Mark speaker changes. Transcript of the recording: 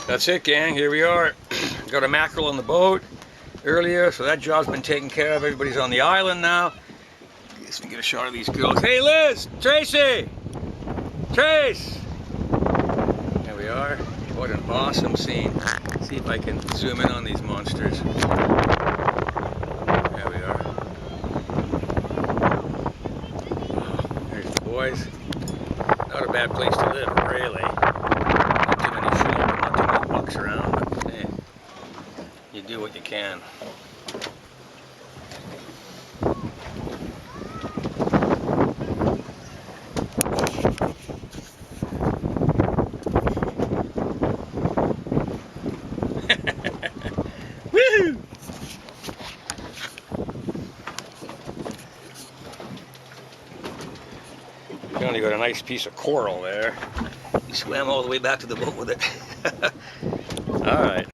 Speaker 1: That's it, gang. Here we are. Got a mackerel on the boat earlier, so that job's been taken care of. Everybody's on the island now. Let's get a shot of these girls. Hey, Liz! Tracy! Trace! There we are. What an awesome scene. Let's see if I can zoom in on these monsters. There we are. Oh, there's the boys. Not a bad place to live, really. Not too many shrimp, not too many bucks around, but hey, you do what you can. Woohoo! Johnny got a nice piece of coral there. He swam all the way back to the boat with it.